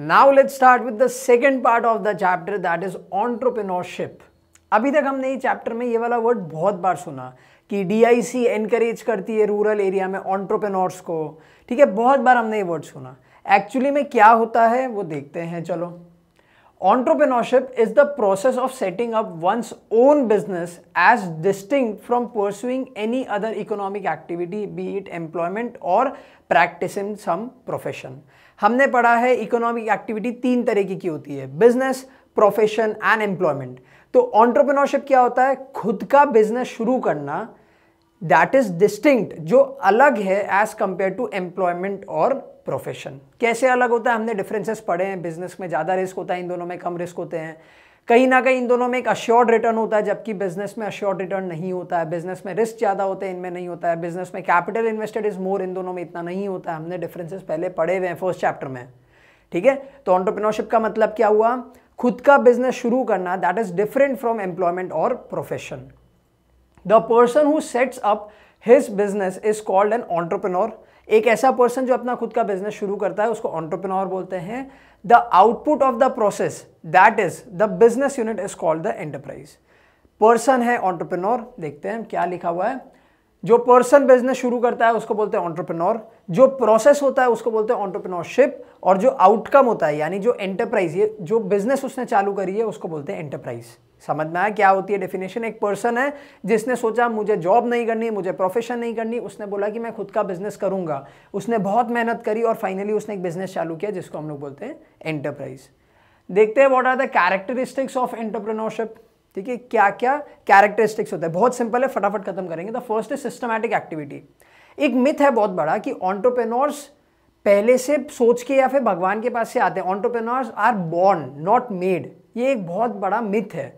Now let's start with the second part of the chapter, that is entrepreneurship. अभी तक हमने इस chapter में ये वाला वर्ड बहुत बार सुना कि डीआईसी एनकरेज करती है रूरल एरिया में एंटरप्रेन्योर्स को, ठीक है, बहुत बार हमने ये वर्ड सुना। एक्चुअली में क्या होता है वो देखते हैं। चलो, entrepreneurship is the process of setting up one's own business as distinct from pursuing any other economic activity, be it employment or practicing some profession। हमने पढ़ा है इकोनॉमिक एक्टिविटी तीन तरीके की होती है, बिजनेस, प्रोफेशन एंड एम्प्लॉयमेंट। तो entrepreneurship क्या होता है? खुद का बिजनेस शुरू करना, दैट इज डिस्टिंक्ट, जो अलग है एज कंपेयर टू एम्प्लॉयमेंट और प्रोफेशन। कैसे अलग होता है? हमने डिफरेंसेस पढ़े हैं। बिजनेस में ज़्यादा रिस्क होता है, इन दोनों में कम रिस्क होते हैं। कहीं ना कहीं इन दोनों में एक अश्योर्ड रिटर्न होता है, जबकि बिजनेस में अश्योर्ड रिटर्न नहीं होता है। बिजनेस में रिस्क ज़्यादा होते हैं, इनमें नहीं होता है। बिजनेस में कैपिटल इन्वेस्टेड इज मोर, इन दोनों में इतना नहीं होता है। हमने डिफरेंसेस पहले पढ़े हुए हैं फर्स्ट चैप्टर में, ठीक है। तो एंटरप्रेन्योरशिप का मतलब क्या हुआ? खुद का बिजनेस शुरू करना, that is different from employment और profession. The person who sets up his business is called an entrepreneur. एक ऐसा पर्सन जो अपना खुद का बिजनेस शुरू करता है उसको एंटरप्रेन्योर बोलते हैं। The output of the process, that is the business unit, is called the enterprise. Person है एंटरप्रेन्योर, देखते हैं क्या लिखा हुआ है। जो पर्सन बिजनेस शुरू करता है उसको बोलते हैं एंटरप्रेन्योर, जो प्रोसेस होता है उसको बोलते हैं एंटरप्रेन्योरशिप, और जो आउटकम होता है यानी जो एंटरप्राइज, ये जो बिजनेस उसने चालू करी है उसको बोलते हैं एंटरप्राइज। समझ में आया क्या होती है डेफिनेशन? एक पर्सन है जिसने सोचा मुझे जॉब नहीं करनी, मुझे प्रोफेशन नहीं करनी, उसने बोला कि मैं खुद का बिजनेस करूंगा। उसने बहुत मेहनत करी और फाइनली उसने एक बिजनेस चालू किया जिसको हम लोग बोलते हैं एंटरप्राइज। देखते हैं what are the characteristics of entrepreneurship. ठीक है, क्या क्या कैरेक्टरिस्टिक्स होते हैं? बहुत सिंपल है, फटाफट खत्म करेंगे। The first is systematic activity. एक मिथ है बहुत बड़ा कि एंटरप्रेन्योर्स पहले से सोच के या फिर भगवान के पास से आते हैं। Entrepreneurs are born not made. ये एक बहुत बड़ा मिथ है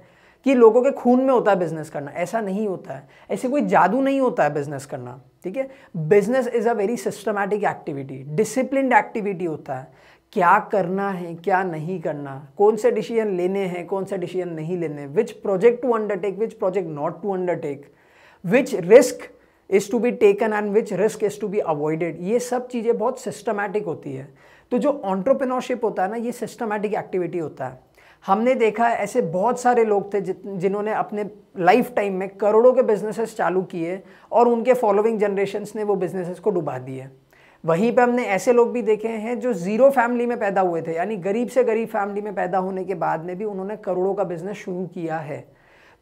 कि लोगों के खून में होता है बिजनेस करना। ऐसा नहीं होता है, ऐसे कोई जादू नहीं होता है बिजनेस करना, ठीक है। Business is a very systematic activity, disciplined activity होता है। क्या करना है, क्या नहीं करना, कौन से डिसीजन लेने हैं, कौन से डिसीजन नहीं लेने, which project to undertake, which project not to undertake, which risk is to be taken and which risk is to be avoided. ये सब चीज़ें बहुत सिस्टमैटिक होती है। तो जो एंटरप्रेन्योरशिप होता है ना, ये सिस्टमैटिक एक्टिविटी होता है। हमने देखा है ऐसे बहुत सारे लोग थे जिन्होंने अपने लाइफ टाइम में करोड़ों के बिजनेसेस चालू किए और उनके फॉलोइंग जनरेशन्स ने वो बिजनेसेस को डुबा दिए। वहीं पे हमने ऐसे लोग भी देखे हैं जो जीरो फैमिली में पैदा हुए थे, यानी गरीब से गरीब फैमिली में पैदा होने के बाद में भी उन्होंने करोड़ों का बिजनेस शुरू किया है।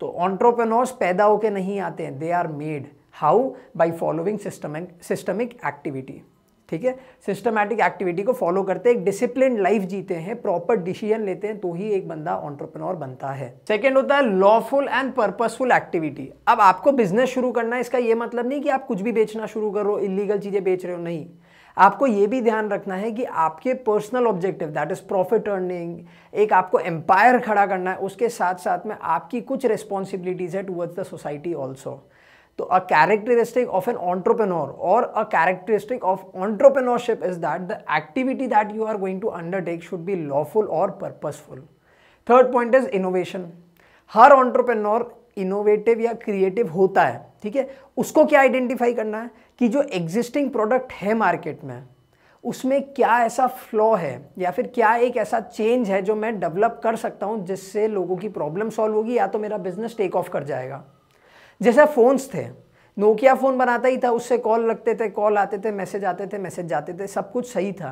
तो एंटरप्रेन्योर्स पैदा होके नहीं आते हैं, they are made. How? By following systemic activity, ठीक है। सिस्टमैटिक एक्टिविटी को फॉलो करते एक डिसिप्लिन लाइफ जीते हैं, प्रॉपर डिसीजन लेते हैं, तो ही एक बंदा एंटरप्रेन्योर बनता है। सेकंड होता है लॉफुल एंड पर्पसफुल एक्टिविटी। अब आपको बिजनेस शुरू करना है, इसका ये मतलब नहीं कि आप कुछ भी बेचना शुरू करो, इलीगल चीजें बेच रहे हो, नहीं। आपको ये भी ध्यान रखना है कि आपके personal objective, that is profit earning, एक आपको एम्पायर खड़ा करना है, उसके साथ साथ में आपकी कुछ रिस्पॉन्सिबिलिटीज है towards the society also. So a characteristic of an entrepreneur or a characteristic of entrepreneurship is that the activity that you are going to undertake should be lawful or purposeful. Third point is innovation. Her entrepreneur innovative या creative होता है, ठीक है। उसको क्या identify करना है कि जो एग्जिस्टिंग प्रोडक्ट है मार्केट में उसमें क्या ऐसा फ्लॉ है या फिर क्या एक ऐसा चेंज है जो मैं डेवलप कर सकता हूँ जिससे लोगों की प्रॉब्लम सॉल्व होगी या तो मेरा बिजनेस टेक ऑफ कर जाएगा। जैसे फोन्स थे, नोकिया फ़ोन बनाता ही था, उससे कॉल लगते थे, कॉल आते थे, मैसेज आते थे, मैसेज जाते थे, सब कुछ सही था।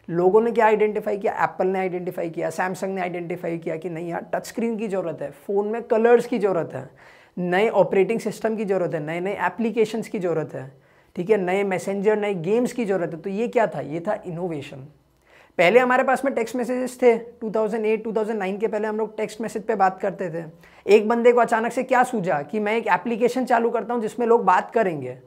लोगों ने क्या आइडेंटिफाई किया? एप्पल ने आइडेंटिफाई किया, सैमसंग ने आइडेंटिफाई किया कि नहीं यार, टच स्क्रीन की ज़रूरत है, फ़ोन में कलर्स की ज़रूरत है, नए ऑपरेटिंग सिस्टम की ज़रूरत है, नए नए एप्लीकेशंस की ज़रूरत है, ठीक है, नए मैसेंजर, नए गेम्स की ज़रूरत है। तो ये क्या था? ये था इनोवेशन। पहले हमारे पास में टेक्स्ट मैसेजेस थे, 2008 2009 के पहले हम लोग टेक्स्ट मैसेज पे बात करते थे। एक बंदे को अचानक से क्या सूझा कि मैं एक एप्लीकेशन चालू करता हूं जिसमें लोग बात करेंगे,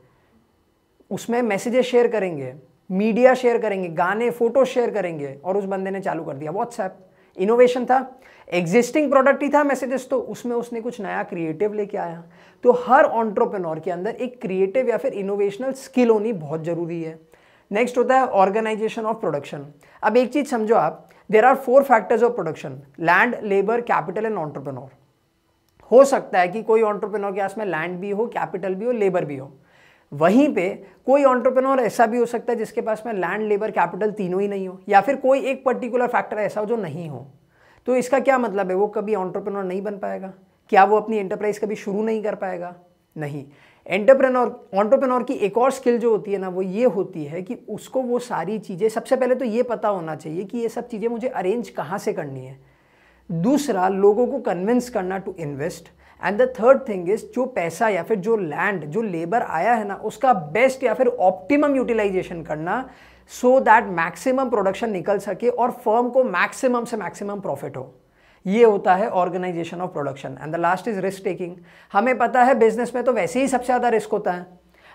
उसमें मैसेजेस शेयर करेंगे, मीडिया शेयर करेंगे, गाने फोटो शेयर करेंगे, और उस बंदे ने चालू कर दिया व्हाट्सएप। इनोवेशन था। एग्जिस्टिंग प्रोडक्ट ही था मैसेजेस, तो उसमें उसने कुछ नया क्रिएटिव लेके आया। तो हर एंटरप्रेन्योर के अंदर एक क्रिएटिव या फिर इनोवेशनल स्किल होनी बहुत जरूरी है। नेक्स्ट होता है ऑर्गेनाइजेशन ऑफ प्रोडक्शन। अब एक चीज समझो आप, there are 4 factors of production: land, labour, capital and entrepreneur. हो सकता है कि कोई एंटरप्रेन्योर के पास में लैंड भी हो, कैपिटल भी हो, लेबर भी हो, वहीं पे कोई एंटरप्रेन्योर ऐसा भी हो सकता है जिसके पास में लैंड, लेबर, कैपिटल तीनों ही नहीं हो, या फिर कोई एक पर्टिकुलर फैक्टर ऐसा हो जो नहीं हो। तो इसका क्या मतलब है, वो कभी एंटरप्रेन्योर नहीं बन पाएगा? क्या वो अपनी एंटरप्राइज कभी शुरू नहीं कर पाएगा? नहीं। एंटरप्रेन्योर की एक और स्किल जो होती है ना, वो ये होती है कि उसको वो सारी चीज़ें, सबसे पहले तो ये पता होना चाहिए कि ये सब चीज़ें मुझे अरेंज कहाँ से करनी है। दूसरा, लोगों को कन्विंस करना to invest. And the third thing is, जो पैसा या फिर जो लैंड, जो लेबर आया है ना, उसका बेस्ट या फिर ऑप्टिमम यूटिलाइजेशन करना, सो दैट मैक्सिमम प्रोडक्शन निकल सके और फर्म को मैक्सिमम से मैक्सिमम प्रॉफिट हो। ये होता है organisation of production. And the last is risk taking. हमें पता है बिजनेस में तो वैसे ही सबसे ज़्यादा रिस्क होता है।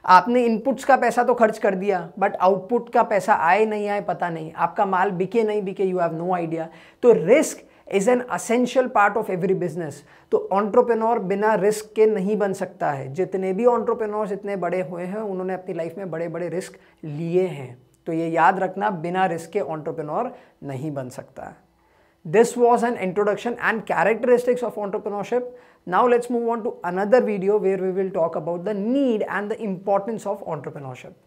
आपने इनपुट्स का पैसा तो खर्च कर दिया, बट आउटपुट का पैसा आए नहीं आए पता नहीं, आपका माल बिके नहीं बिके, यू हैव नो आइडिया। तो risk is an essential part of every business. तो एंटरप्रेन्योर बिना रिस्क के नहीं बन सकता है। जितने भी एंटरप्रेन्योर्स इतने बड़े हुए हैं, उन्होंने अपनी लाइफ में बड़े बड़े रिस्क लिए हैं। तो ये याद रखना, बिना रिस्क के एंटरप्रेन्योर नहीं बन सकता है। This was an introduction and characteristics of entrepreneurship. Now let's move on to another video where we will talk about the need and the importance of entrepreneurship.